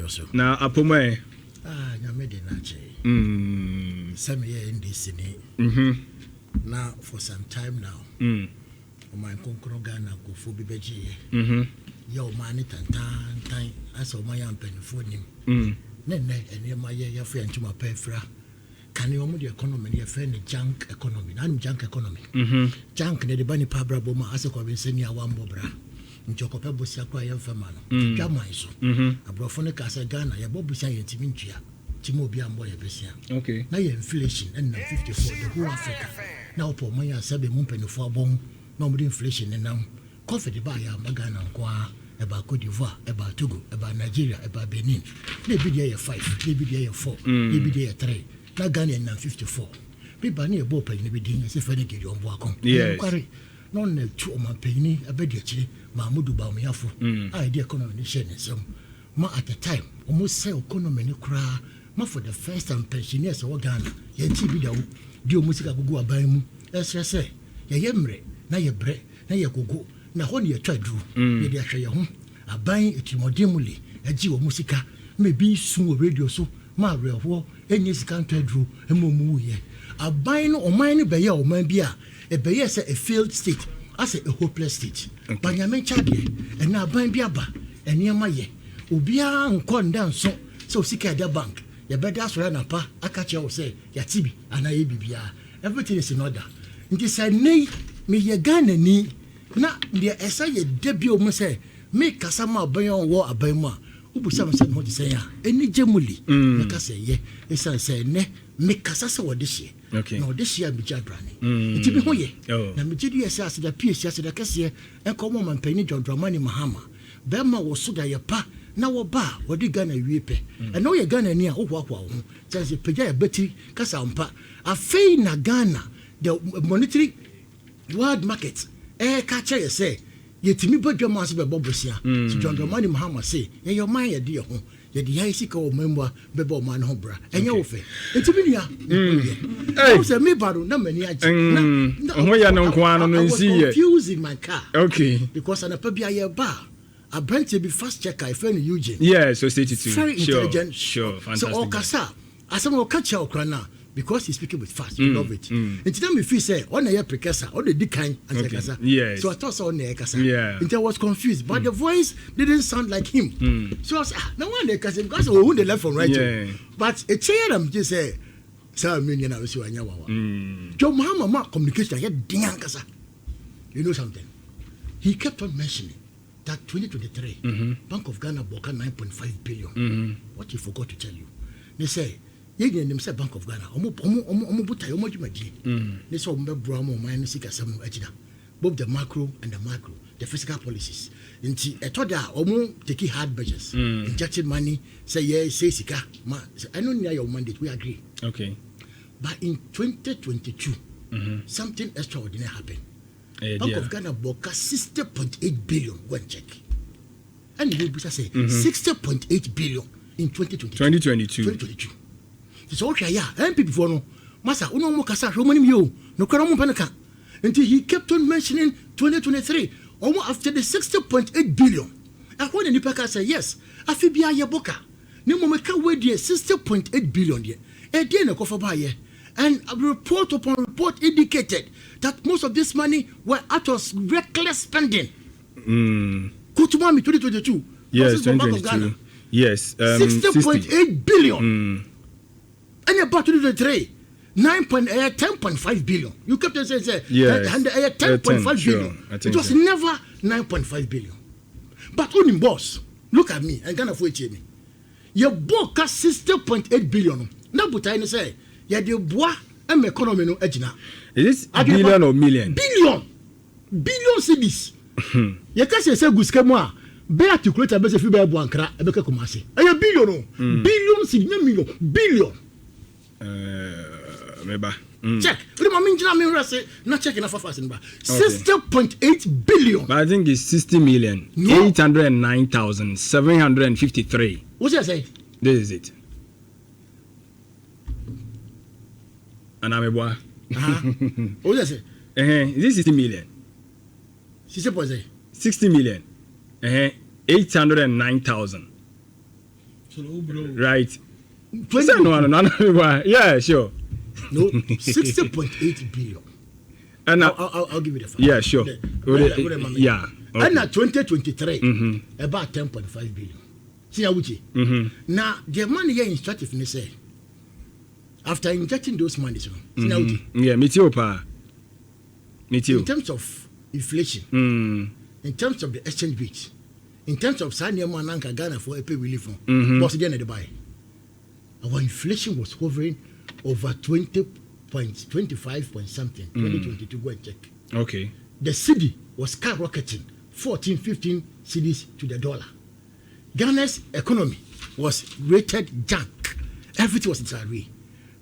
Joso. Now, Apome. Nyamede Nache. Some year in this city. Now, for some time now, my Concro Ghana go for BBG. Yo, man, it and time. I saw my young penny for him. Nene, and near my year, friend to my pefra. Can you the economy, your friend, junk economy? I'm junk economy. Junk, the bunny pabra boma, as a convincing one bobra. Njokope bosia kwa ye famano twama iso abrofone ka se Ghana ye bobusia ye timintua timo bia mbo ye besia okay na ye inflation and 54 the whole Africa na opo man ya sabe mu mpanifo abon na mo inflation nam covid ba ya magana kwa e ba Cote d'Ivoire e ba Togo e ba Nigeria e ba Benin na bi dia ye 5 na bi dia ye 4 na bi dia ye 3 na Ghana na 54 bi ba na ye bo pa ni bi din se fa ne gidi ombo akon kware no na tu o man peni abedi akire Mahmoud Bawumiyafo the economy ni share some ma at the time almost say economy ni kura ma for the first time pensioners of Ghana ye ti bi dawo di o musika gugu aban mu esre say ye yemre na ye bre na ye gugu na ho ne ye twadru ye de ahwe ye ho aban etimodemuli agi o musika me bi sun o radio so ma reho enye sika twadru emomu ye aban no oman ni be ye oman bi a e be ye say a failed state as a hopeless state. Banyamen chade, and now bind biaba, and near my ye. Ubia and con down so sick at the bank. You better ask for pa, I catch you say, Yatibi, and I bibia. Everything is in order. And he said, nay, me ye gun and knee. Na, the essay debut must say, make Kasama bayon war a bayma. Ubu some said what to say, any gemuli. Make us say, ye, it's I say, ne, make Kasasa what this year. Okay. No, this year be Jabrani. It's be hoye. Na Mijidi says the piece as the Cassia and common man penny John Dramani Mahama. Bema was so that your pa now a bar, what you gonna weep. And know you're gonna near Owa, says the Paya Betty Casampa. A fay na Ghana, the monetary world market. Catcher say, yet me but your master Bobusia. So John Dramani Mahama say, your mind, dear home. The Isiko member Bebo Man Hobra, and your fe. It's a me baro, no many. I was confused in my car. Okay. Because I'm a Pabia bar. I brand to be fast checker, I found Eugene. Yeah, so state it too. Very intelligent. Sure, fantastic. So, Okasa, as some will catch your crana. Because he's speaking with fast, you love it. And tell me if you say, on a precursor, or the decline as a casa. Yes. So I thought so on the casa. Yeah. And I was confused, but the voice didn't sound like him. So I was, no one the casa, because we wound the left from right. Yeah. But a chair, I'm just say, Sir Minion, I was you and Yawa. Joe Mahama communication, I had Diankasa. You know something? He kept on mentioning that 2023, Bank of Ghana bought 9.5 billion. What he forgot to tell you. They say, ye them say Bank of Ghana omo buta omo djumadi ne so omo bro omo man sika sam agina both the macro and the micro the fiscal policies nti etoda omo take hard measures injecting money say yeah say sika ma I know near your mandate we agree okay but in 2022 something extraordinary happened. Bank of Ghana bought 60.8 billion one check and the people say 60.8 billion in 2022 so okay, yeah, and people for no, Massa, no more Cassa, Roman you, no Karamu Panaka. Until he kept on mentioning 2023, almost after the 60.8 billion. And when the Paka said, yes, Afibia Yaboka, no more can wait there 60.8 billion yet. And then a coffee buyer. And a report upon report indicated that most of this money were out of reckless spending. Kutumami 2022. Yes, 2022. Yes, 60.8 billion. And about 2023, 10.5 billion. You kept on saying, yes, 10.5 billion. It was never 9.5 billion. But only boss, look at me, and Ghana for me. Your book 60.8 billion. Now, but I say, yeah, the bois and economy no edgina. Is this billion or million? Billion cities. You can't say Guskema. Be articulate a basic few bankra, a better commerce. A billion, billion, million, billion. Maybe. Check. Not checking enough fast. 60.8 billion. But I think it's 60 million. No. 809,753. What's that say? This is it. And I'm a boy. What's that say? Is this 60 million? 60 million. 809,000. Right. No. Yeah, sure. No, 60.8 billion. And I'll give you the fact. Yeah, sure. Yeah. Okay. And at 2023, about 10.5 billion. See how much? Now, the money here instructive, say, after injecting those monies, see how much? Yeah, me too, pa. Me too. In terms of inflation, in terms of the exchange rate, in terms of Sanya Mananka Ghana for a pay relief, what's the end of the buy? Our inflation was hovering over 20.25 point something, 2022, go and check. Okay. The cedi was skyrocketing, 14, 15 cedis to the dollar. Ghana's economy was rated junk. Everything was in array.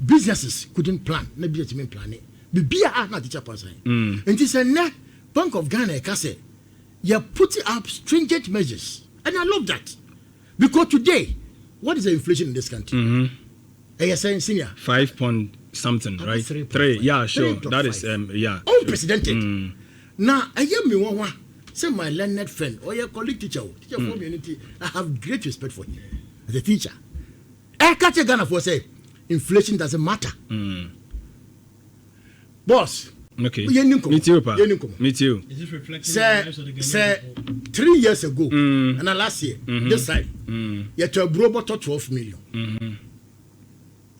Businesses couldn't plan. No business even plan it. Bibia not teacher person. And this is a Bank of Ghana, you're putting up stringent measures. And I love that. Because today, what is the inflation in this country? You're saying senior? 5 point something, right? 3. Yeah, sure. 3. That is, yeah. Unprecedented. Now, I hear me one. Say my learned friend or your colleague teacher for community, I have great respect for him as a teacher. I catch a Ghana for say inflation doesn't matter. Boss. Okay. Me too, pa. Me too. Is this reflecting say 3 years ago and last year, this time, you had a bro bought 12 million.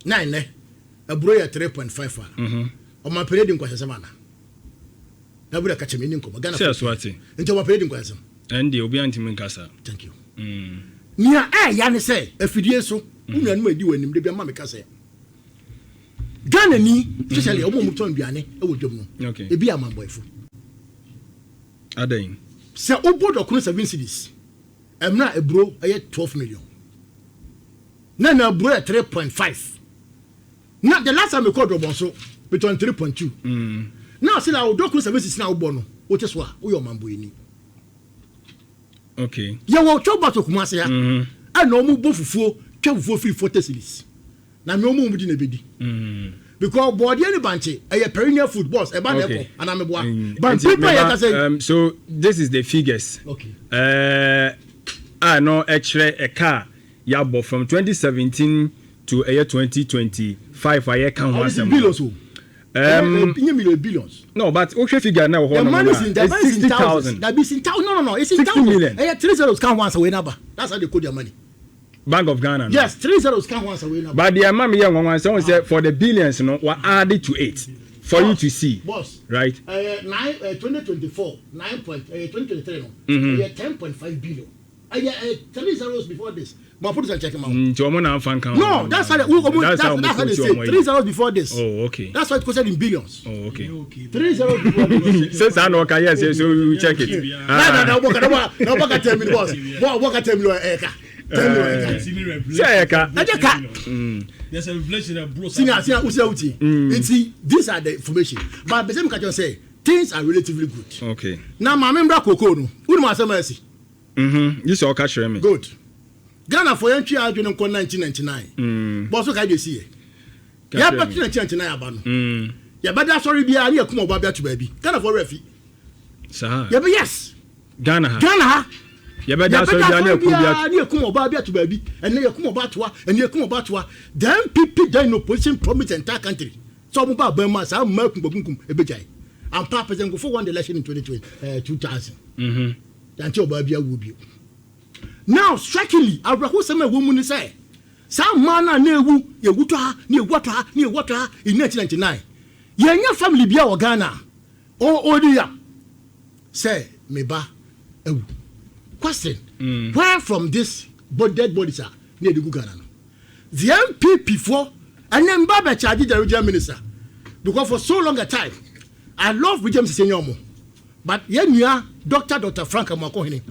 9, a bro at 3.5. On my period in Kwassamana. I would have catch me in Ghana. Into my period in Kwasam. And the Obianti Minkasa. Thank you. Near Yanni say, if you do so, you may do in the Mamma say. Ghana ni, especially a woman to Biane, I would do. Okay. It be a man boy. Adain. Sir, O board of Kuna 7 cities. I'm not a bro, I had 12 million. Now, a bro at 3.5. Not the last time we called Robonso, between 3.2. Now, see, I will do Kuna 7 cities now, Bono. What is what? We are Mamboini. Okay. You will talk about Kumasia. I know more both for 40 cities. Now, no more within a biddy. Because body any banche, a perennial food boss, a banner, and I'm a boy. But people, so this is the figures. Okay. I know actually a car, yeah, but from 2017 to a year 2025, I can't want some billions. Billions. No, but okay, figure now. The money is in 60,000. That is in town. No, it's in 60 million. 3 zeros count once away number. That's how they code their money. Bank of Ghana. No? Yes, 3 zeros count once away number. But the amount young someone said for the billions, you know, were added to it for you to see. Boss, right? 2024, 2023, 10.5 billion. 3 zeros before this. But put it and check them out. No, that's how they say. 3 zeros before this. Oh, okay. That's why it's costed in billions. Oh, okay. 3 zeros before this. Since I know, yes, so you check it. No, tell me, boss. What tell me, there's a inflation that brought these are the information. But the same can say things are relatively good. Okay. Now, my member Coco, who must have mercy. This all catch me. Good. Ghana for entry out in 1999. But so can you see it? Yeah, but 1999. Yeah, but that's already be a year come about to baby. Ghana for refi. Sir. Yeah, but yes. Ghana. Yeah, but that's already a come about to baby. And then you come about to and you come about to then people then opposition promise the entire country. So about Burma, some Merkum Ebejai. And Papa then go for one election in 2000. Until Babia will be. Now, strikingly, I recall some woman say, some man near water in 1999. Your family be our Ghana. Oh, dear. Say, Meba. Question. Where from this dead bodies are near the Ghana? The MP before, and then Baba charged the regional minister. Because for so long a time, I love William Senyomo. But yeah, Dr. Frank Amakohini,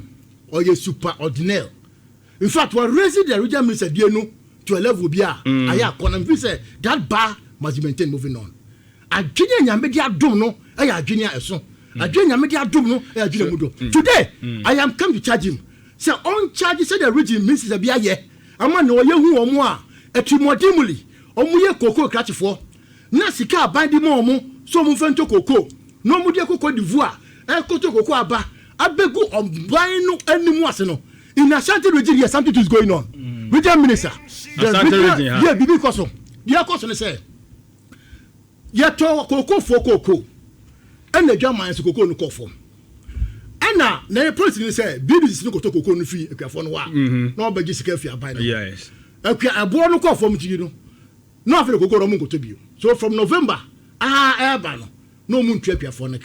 or your super ordinary. In fact, we're raising the regional minister to a level I convinced that bar must be maintained moving on. A junior media don't know, a junior son. A junior media don't know, a junior mudo. Today, I am come to charge him. Say, on charge, said the region Mrs. Abiaye. A man no you or more, a timodimuli, or muye cocoa catch for. Nasika bind the momo, so move to cocoa. No mudia cocoa divoire. Koto koko aba abegu on buying no any more no in Ashanti region here something is going on Regional minister. Yeah, Bibi Koso. The question is Yato Coco. And the German is Coco no coffin. Anna, the president said, Bibi is no Coco no fee, a phone one. No, but just careful by the yes. Okay, I born no coffin to you. No, for the Coco Roman to be. So from November, Airban, no moon trip your phone.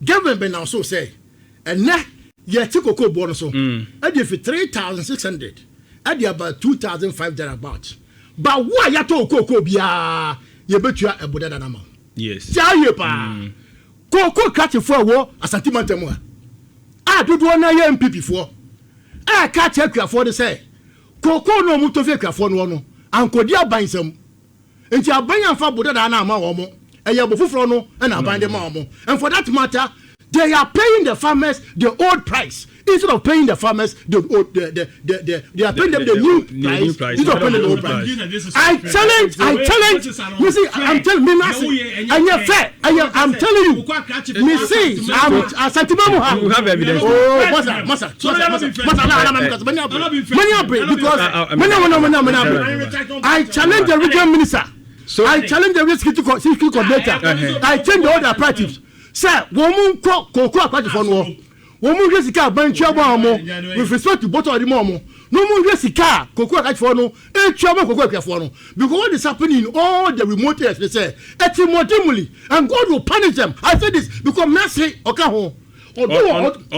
Government ben now so say, and now you took a bonus so. I did for 3,600. I did about 2,500 thereabouts. But why you told Coco Bia? You bet you are a Buddha Nama. Yes. Tell you, pa. Coco catch you for a war as a Timantamua. I do one MP before. I catch you for the say. Coco no Mutofeka for no, and Codia buy some. And you are buying for Buddha Nama Omo, and you are Buffalo, and I buy them Omo. And for that matter, they are paying the farmers the old price. Instead of paying the farmers they are paying them the new price. Instead of paying the old price. I challenge. You see, I'm telling me, and you're fair. I'm telling you. You see, you have evidence. Oh, Masa. I challenge the regional minister. I challenge the security coordinator. I change all the operatives. Sir, woman Coco Aquati for no. Woman Jessica Banchabo with respect to both of the Momo. No more Jessica Coco Aquati for no. A trouble Coco for no. Because what is happening in all the remote areas, they say, Etimodimuli, and God will punish them. I say this because Mercy Okaho. Or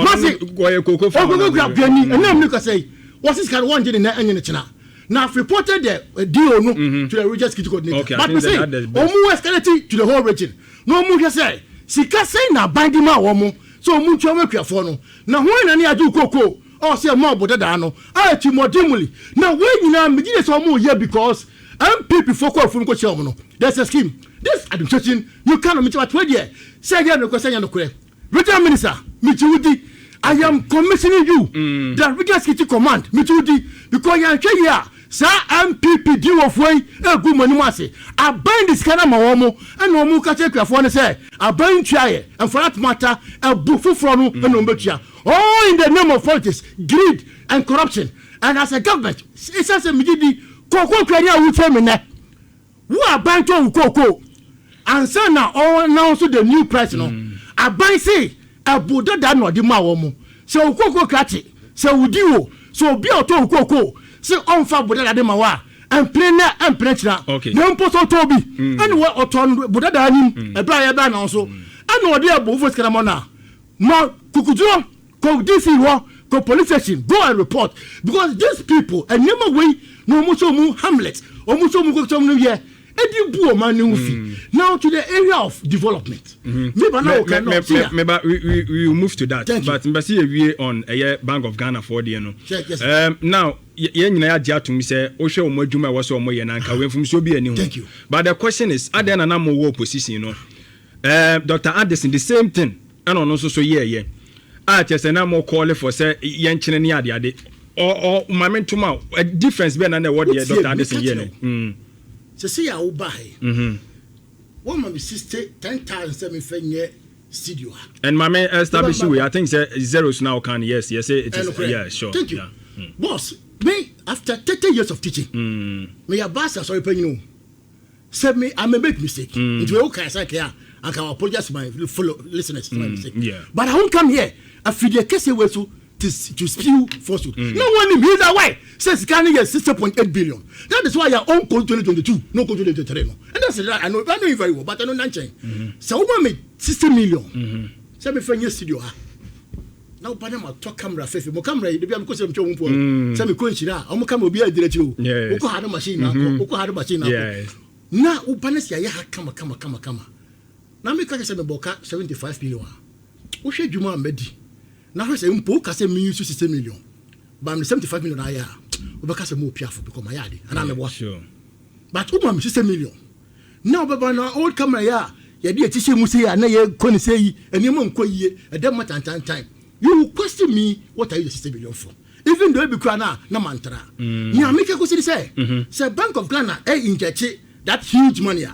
Mercy Coco grab Jenny, and then Lucas say, what's this kind of one in the China? Now, I've reported the deal to the regional security coordinator. Okay, but we say, Omu escalated to the whole region. No more say. Sika say na bandi ma womo so mu ntwa makuafo no na ho na ne adu koko o say mo obodo da no a ti modimuli na we nyina megide so mo here because MPP foko afun ko che no there's a scheme this administration you cannot meet what we there say here no ko say no kure regional minister Michiudi I am commissioning you the regional security command Michiudi because you are here sa MPP deal of way egu mani ase aban this kind of mawomo and no mu ka chekwafo ne say aban twaye and for that matter ebu fufuro no and no betua all in the name of politics greed and corruption and as a government it's as a migidi koko kwari a wuche me ne wo aban to koko and say na all now so the new price no aban say ebu dada no di mawomo so koko kati so udiwo so bi auto koko say on fa Buddha de mawa and plena okay no poso to bi and what oton Buddha da nim e bra ya ba na so and what dey above for skamona ma kukujo ko DC wo ko police station go and report because these people and never way no mo so mu hamlet o mo so mu ko so mu here edi bu o man no fi now to the area of development maybe now we move to that but mbasi we on Bank of Ghana for the no now yen nyina ya dia tum say o hwe o mo adwuma wo so o mo ye na nka we mfum so bi ani thank you but the question is adena na mo wo position no Dr. Addison the same thing and on so ye chese na mo call for say yen chene ne ade or momentum a difference be na na what Dr. Addison ye no se see ya obai one man be 10,000 fenye studio and my man establish we I think say zeros now can yes it is yeah sure thank you boss me after 30 years of teaching me a boss sorry pen you know said me I may make mistake it will okay say here and can apologize to my fellow listeners for my mistake but I won't come here I feel the case way to spew falsehood no one me that way says can get 6.8 billion that is why your own code 2022 no code 2023 no and that's I know you very well but I know nothing so woman me 60 million say me friend studio now Panama talk camera faith mo camera dey be am ko say mcho mpo say me ko nchira o mo camera obi adire chi o ko hard machine na ko hard machine na u panesi ya ha kama na me ka say me boka 75 million o hwe dwuma amadi na hwe say mpo ka say me use 60 million but 75 million aya o be ka say mo piafo because my yard and am bo sure but o mo 60 million now baba na old camera ya dey atiche mu say ya na ye ko ni say yi eni mo nko yie e dem time you question me what are you 60 billion for even though be na mantra nya make go say Bank of Ghana inject that huge money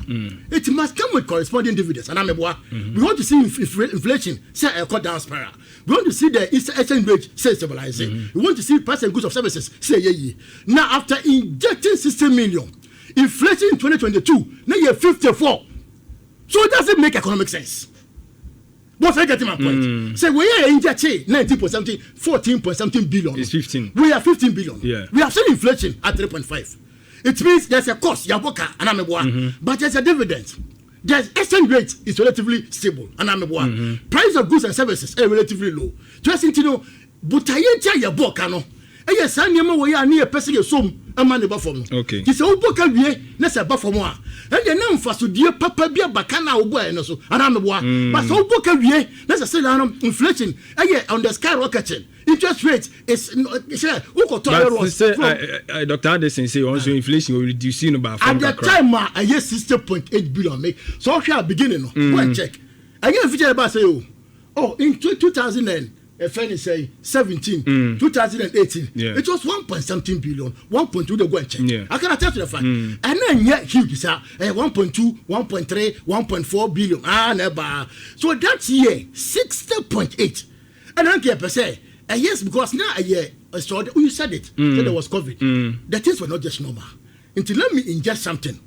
it must come with corresponding dividends and we want to see inflation say cut down spiral We want to see the exchange rate say stabilizing. We want to see price and goods of services say yeah. Now after injecting 60 million, inflation in 2022, now you're 54. So it doesn't make economic sense. What's I getting my point? Say we are injecting 19.something, 14.something billion. It's 15. We are 15 billion. Yeah. We have seen inflation at 3.5. It means there's a cost, but there's a dividend. The exchange rate is relatively stable. Price of goods and services are relatively low. Just you know, but I enter your book, no. And yes, I never way I near person your sum a man above from. Okay. This old book can be less above from one. And the name for so dear Papa be a bacana or boy and so. And I'm a one. But so book can be let's say inflation. And yet on the skyrocketing. Interest rate is Dr. Anderson say also inflation will reduce about at the time I hear 60.8 billion make so I beginning go and check again feature about say in 2017 2018 it was 1.something billion 1.2 they go and check I can attest to the fact and then yet huge sir 1.2 1.3 1.4 billion never so that year 60.8 and I don't care yes, because now you said it. So there was COVID. The things were not just normal. Until let me inject something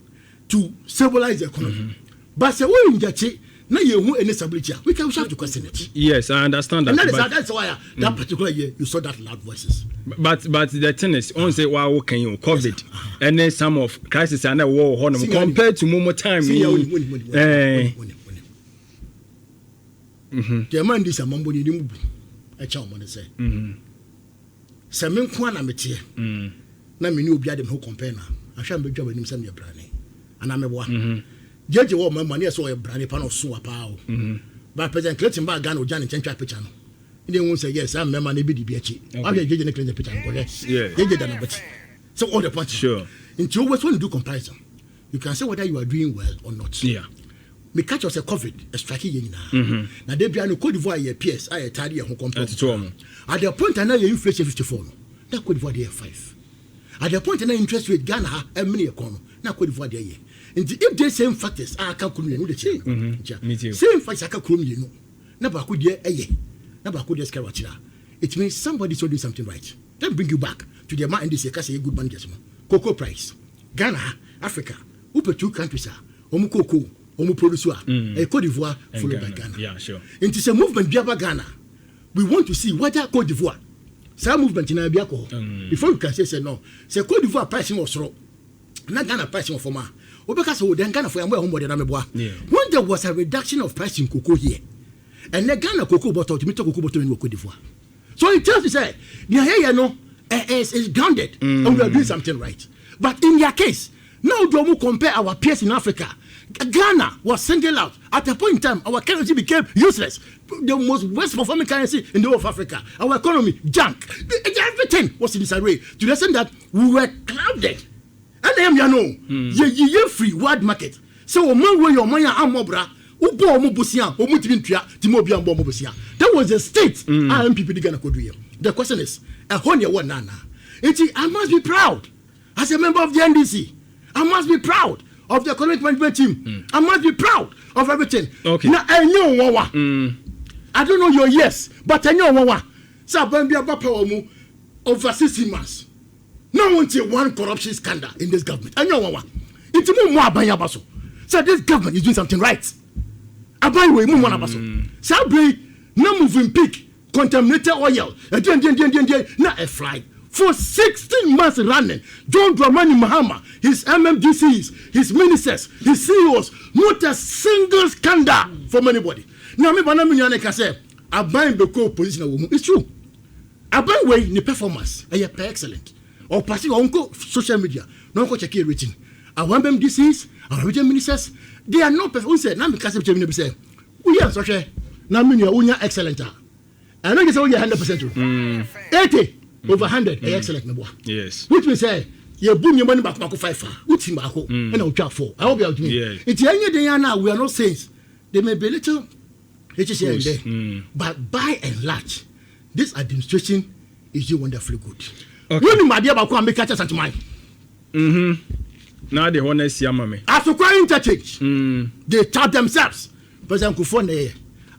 to stabilize the economy. But say we inject it, now you won't any stability. We have to question it. Yes, I understand that. And that's why that particular year you saw that loud voices. But the thing is, on say wow, can you COVID and then some of crisis and a war compared to more time. The man this a mambo ni a child money say. Samin Kwana Metia. Na me no bia dem ho compare na. I shall be job nim sam your brane. And I'm a one. Judge what my money so a brane pan of so power. But President Clinton ba Ghana Jan change picture no. He won't say yes, I'm member be the biachi. I get judge the picture go yes. Yeah. They get that but. So all the points. Sure. Into always when you do comparison, you can say whether you are doing well or not. Yeah. Me catch us a COVID, a striking yina. Now they be an Cote d'Ivoire year PS, I tidy a home company. At the point I know your inflation 54. Now Cote d'Ivoire year 5. At the point I know interest rate Ghana a many economy. Now Cote d'Ivoire year. And if they same factors, I can't come in with the change. Same factors I can't come in. Never could year a year. Never could year scaracha. It means somebody's doing something right. Then bring you back to the man in this year, say good man gets cocoa price. Ghana, Africa, Upe 2 countries are Omu cocoa. Producer, a Cote d'Ivoire followed by Ghana. Yeah, sure. It is a movement Biaba Ghana. We want to see whether Cote d'Ivoire, some movement in Abiako. Before you can say no, say Cote d'Ivoire pricing was raw. Not Ghana pricing for ma. Because then Ghana for more than when there was a reduction of price in cocoa here, and the Ghana cocoa bottle to meet cocoa bottle in Cote d'Ivoire. So it tells you say, is grounded and we are doing something right. But in their case, now do we compare our peers in Africa? Ghana was singled out. At a point in time, our currency became useless. The most worst performing currency in the whole of Africa. Our economy, junk. Everything was in disarray. To the extent that we were clouded. And then you free world market. So, your money amobra. That was the state IMPP Ghana could do. The question is, I must be proud as a member of the NDC. I must be proud of the economic management team. I must be proud of everything. Okay. Now I know I don't know your yes, but I know so when be about power over 16 months. No one see one corruption scandal in this government. I know it's more abayabaso. So this government is doing something right. Abaywe mu mona baso. Sabre no moving peak contaminated oil. Na a fly. For 16 months running, John Dramani Mahama, his MMDCs, his ministers, his CEOs, not a single scandal from anybody. Now, me banana can say, I buy the co-position. It's true. I buy way the performance. I am excellent. Or passing on social media. No go check your rating. Our MMDCs, our regional ministers, they are not perfect. We say, now because we say, we are such a now we are excellent. I know you say we are 100%. 80. Over 100, excellent. Yes. Which means say, you boom your money back 5 far. Which him back home and I'll drop 4. I hope you are doing it. It's any day now. We are not saints. They may be little HCA there, but by and large, this administration is doing wonderfully good. When my dear Baku make catch and mine. Now they want to see me. As to interchange, they tell themselves, President Kufone,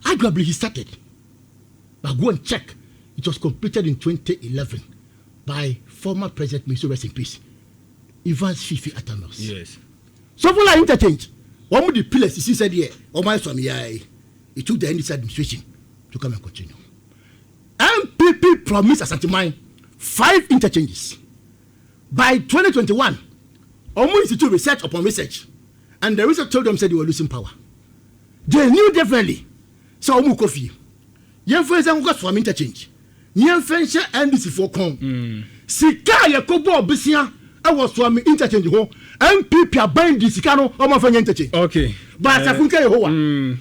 arguably he started. But go and check. It was completed in 2011 by former President Mr. Rest in Peace, Evans Fifi Atamos. Yes. So for like interchange, one of the pillars he said here, or my son, it took the NDC administration to come and continue. MPP promised Asante 5 interchanges. By 2021, Omo Institute research upon research, and the research told them said they were losing power. They knew definitely. So Omo Kofi, young friends and got from interchange. Young friends and this for con. Sika Yakobo Bisia, I was from interchange home. MPP are buying this Sicano or my friend interchange. Okay. But I think I ho.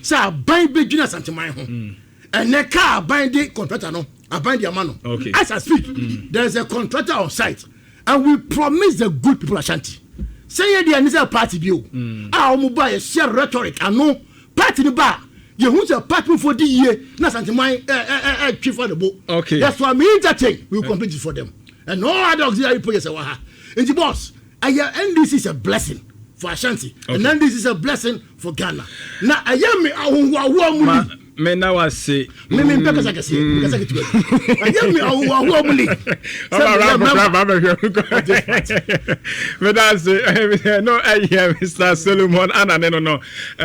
Sir, buying big Junior Santamai home. And the car buying the contractor no, I bind the man. Okay. As I speak, there is a contractor on site, and we promise the good people Ashanti. Say the initial party bill. Our mobile share rhetoric and no party the bar. You who's a partner for the year, not something my chief for the book. Okay. That's why me interchange. We will complete it for them. And all other auxiliary projects are. And the boss, and this is a blessing for Ashanti. Okay. And then this is a blessing for Ghana. Now I am me me now I say me because I can say because I get I am me me that's no I hear Mr. Solomon Anane no